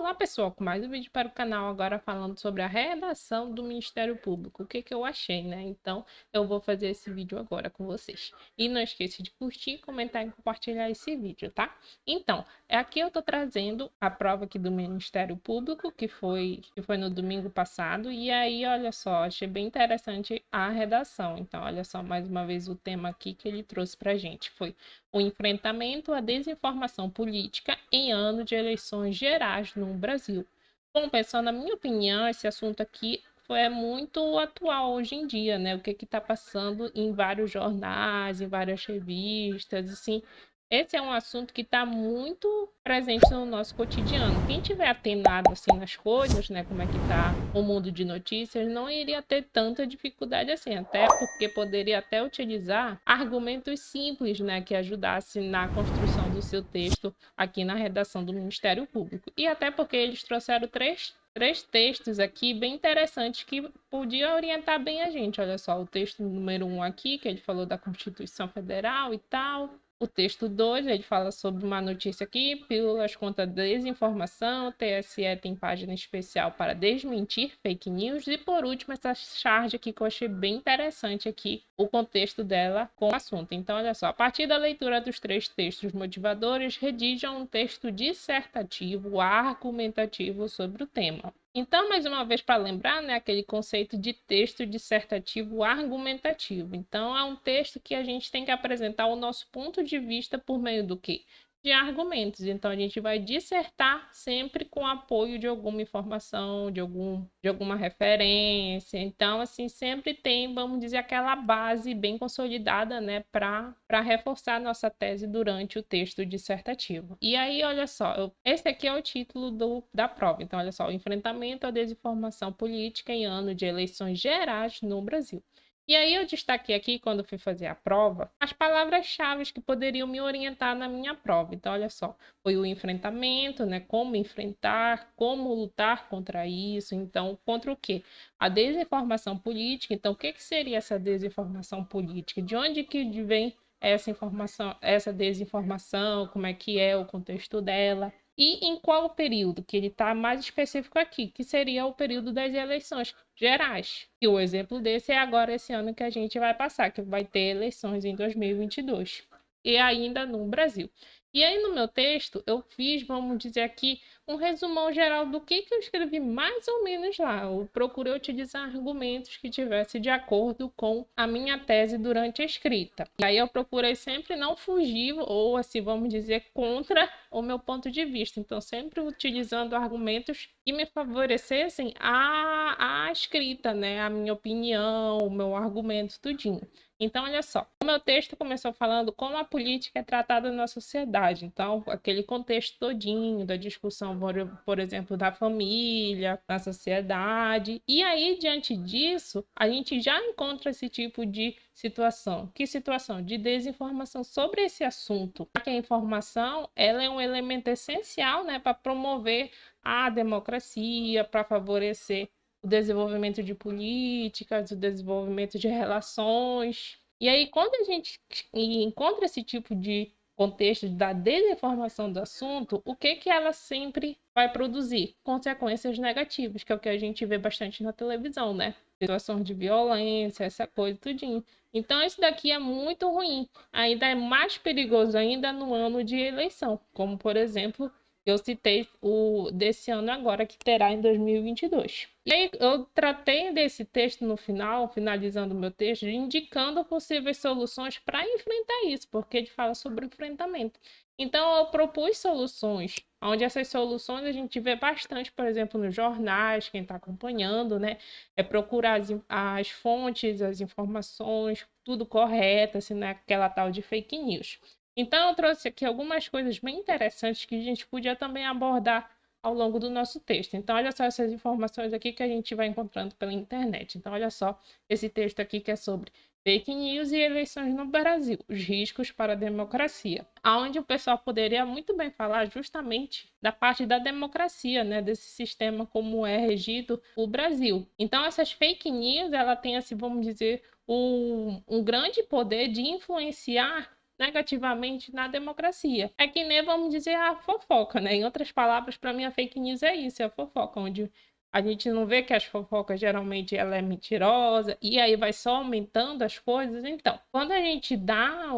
Olá pessoal, com mais um vídeo para o canal, agora falando sobre a redação do Ministério Público, o que eu achei, né? Então eu vou fazer esse vídeo agora com vocês. E não esqueça de curtir, comentar e compartilhar esse vídeo, tá? Então, aqui eu tô trazendo a prova aqui do Ministério Público, que foi no domingo passado, e aí, olha só, achei bem interessante a redação. Então, olha só, mais uma vez o tema aqui que ele trouxe pra gente foi o enfrentamento à desinformação política em ano de eleições gerais no Brasil. Bom, pessoal, na minha opinião, esse assunto aqui é muito atual hoje em dia, né? O que está passando em vários jornais, em várias revistas, assim, esse é um assunto que está muito presente no nosso cotidiano. Quem tiver atenado assim nas coisas, né, como é que está o mundo de notícias, não iria ter tanta dificuldade assim, até porque poderia até utilizar argumentos simples, né, que ajudassem na construção do seu texto aqui na redação do Ministério Público. E até porque eles trouxeram três textos aqui bem interessantes que podiam orientar bem a gente. Olha só, o texto número 1 aqui, que ele falou da Constituição Federal e tal. O texto 2, ele fala sobre uma notícia aqui, pílulas contra a desinformação, TSE tem página especial para desmentir fake news. E por último, essa charge aqui que eu achei bem interessante aqui, o contexto dela com o assunto. Então, olha só, a partir da leitura dos três textos motivadores, redijam um texto dissertativo, argumentativo sobre o tema. Então, mais uma vez, para lembrar, né, aquele conceito de texto dissertativo argumentativo. Então, é um texto que a gente tem que apresentar o nosso ponto de vista por meio do quê? De argumentos. Então, a gente vai dissertar sempre com apoio de alguma informação, de alguma referência. Então, assim, sempre tem, vamos dizer, aquela base bem consolidada, né, para reforçar a nossa tese durante o texto dissertativo. E aí, olha só, esse aqui é o título da prova. Então, olha só, o enfrentamento à desinformação política em ano de eleições gerais no Brasil. E aí eu destaquei aqui, quando fui fazer a prova, as palavras-chave que poderiam me orientar na minha prova. Então, olha só, foi o enfrentamento, né? Como enfrentar, como lutar contra isso. Então, contra o quê? A desinformação política. Então, o que seria essa desinformação política? De onde que vem essa informação, essa desinformação? Como é que é o contexto dela? E em qual período, que ele está mais específico aqui, que seria o período das eleições gerais. E o exemplo desse é agora esse ano que a gente vai passar, que vai ter eleições em 2022. E ainda no Brasil. E aí no meu texto eu fiz, vamos dizer aqui, um resumão geral do que eu escrevi mais ou menos lá. Eu procurei utilizar argumentos que tivessem de acordo com a minha tese durante a escrita. E aí eu procurei sempre não fugir ou, assim, vamos dizer, contra o meu ponto de vista. Então, sempre utilizando argumentos que me favorecessem a escrita, né? A minha opinião, o meu argumento, tudinho. Então, olha só, o meu texto começou falando como a política é tratada na sociedade. Então, aquele contexto todinho da discussão, por exemplo, da família, na sociedade. E aí, diante disso, a gente já encontra esse tipo de situação. Que situação? De desinformação sobre esse assunto. Porque a informação, ela é um elemento essencial, né, para promover a democracia, para favorecer o desenvolvimento de políticas, o desenvolvimento de relações. E aí, quando a gente encontra esse tipo de contexto da desinformação do assunto, o que ela sempre vai produzir? Consequências negativas, que é o que a gente vê bastante na televisão, né? Situações de violência, essa coisa, tudinho. Então, isso daqui é muito ruim. Ainda é mais perigoso ainda no ano de eleição, como, por exemplo, eu citei o desse ano agora, que terá em 2022. E aí eu tratei desse texto no final, finalizando o meu texto, indicando possíveis soluções para enfrentar isso, porque ele fala sobre enfrentamento. Então eu propus soluções, onde essas soluções a gente vê bastante, por exemplo, nos jornais, quem está acompanhando, né? É procurar as fontes, as informações, tudo correto, assim, não é aquela tal de fake news. Então, eu trouxe aqui algumas coisas bem interessantes que a gente podia também abordar ao longo do nosso texto. Então, olha só essas informações aqui que a gente vai encontrando pela internet. Então, olha só esse texto aqui que é sobre fake news e eleições no Brasil, os riscos para a democracia, aonde o pessoal poderia muito bem falar justamente da parte da democracia, né, desse sistema como é regido o Brasil. Então, essas fake news, ela tem, assim, vamos dizer, um grande poder de influenciar negativamente na democracia. É que nem, vamos dizer, a fofoca, né? Em outras palavras, para mim, a fake news é isso, é a fofoca, onde a gente não vê que as fofocas geralmente ela é mentirosa e aí vai só aumentando as coisas. Então, quando a gente dá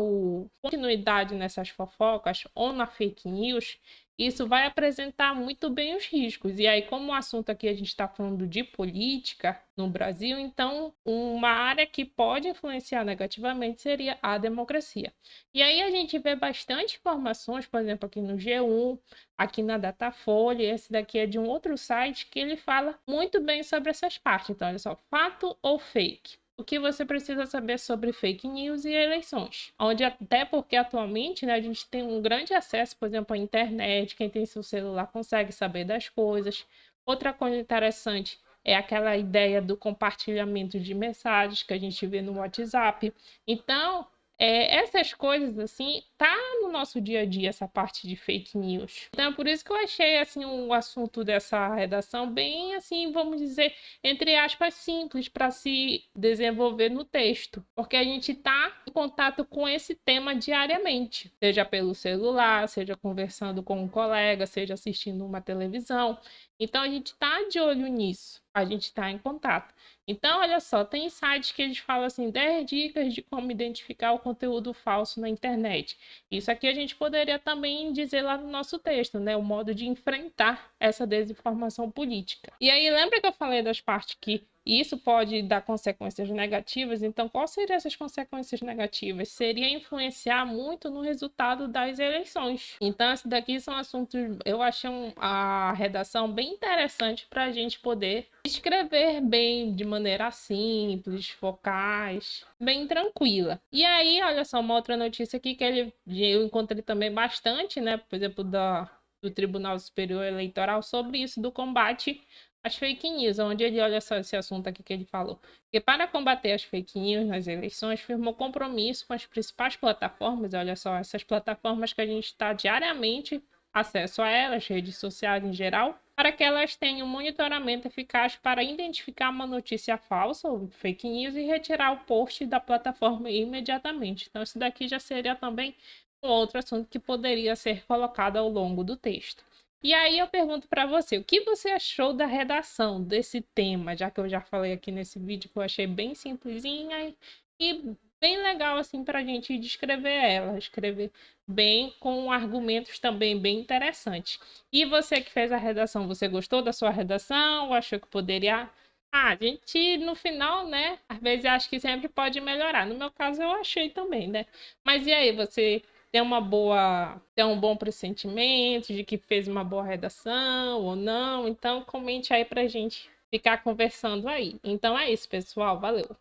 continuidade nessas fofocas ou na fake news, isso vai apresentar muito bem os riscos. E aí, como o assunto aqui a gente está falando de política no Brasil, então uma área que pode influenciar negativamente seria a democracia. E aí a gente vê bastante informações, por exemplo, aqui no G1, aqui na Datafolha, esse daqui é de um outro site que ele fala muito bem sobre essas partes. Então, olha só, fato ou fake? O que você precisa saber sobre fake news e eleições. Onde até porque atualmente, né, a gente tem um grande acesso, por exemplo, à internet, quem tem seu celular consegue saber das coisas. Outra coisa interessante é aquela ideia do compartilhamento de mensagens que a gente vê no WhatsApp. Então, essas coisas, assim, tá no nosso dia a dia, essa parte de fake news. Então, é por isso que eu achei, assim, o assunto dessa redação bem, assim, vamos dizer, entre aspas, simples para se desenvolver no texto. Porque a gente tá em contato com esse tema diariamente, seja pelo celular, seja conversando com um colega, seja assistindo uma televisão. Então, a gente tá de olho nisso, a gente está em contato. Então, olha só, tem sites que eles falam assim, 10 dicas de como identificar o conteúdo falso na internet. Isso aqui a gente poderia também dizer lá no nosso texto, né? O modo de enfrentar essa desinformação política. E aí, lembra que eu falei das partes que isso pode dar consequências negativas? Então, quais seriam essas consequências negativas? Seria influenciar muito no resultado das eleições. Então, esses daqui são assuntos, eu achei a redação bem interessante para a gente poder escrever bem, de maneira simples, focais, bem tranquila. E aí, olha só, uma outra notícia aqui que eu encontrei também bastante, né? Por exemplo, do Tribunal Superior Eleitoral sobre isso, do combate às fake news, onde ele, olha só esse assunto aqui que ele falou, que para combater as fake news nas eleições, firmou compromisso com as principais plataformas, olha só, essas plataformas que a gente está diariamente acesso a elas, redes sociais em geral, para que elas tenham um monitoramento eficaz para identificar uma notícia falsa ou fake news e retirar o post da plataforma imediatamente. Então, isso daqui já seria também um outro assunto que poderia ser colocado ao longo do texto. E aí eu pergunto para você, o que você achou da redação desse tema, já que eu já falei aqui nesse vídeo que eu achei bem simplesinha e bem legal assim para a gente descrever ela, escrever bem com argumentos também bem interessantes. E você que fez a redação, você gostou da sua redação? Ou achou que poderia? A gente no final, né? Às vezes acho que sempre pode melhorar. No meu caso eu achei também, né? Mas e aí, você tem um bom pressentimento de que fez uma boa redação ou não? Então comente aí pra gente ficar conversando aí. Então é isso, pessoal. Valeu!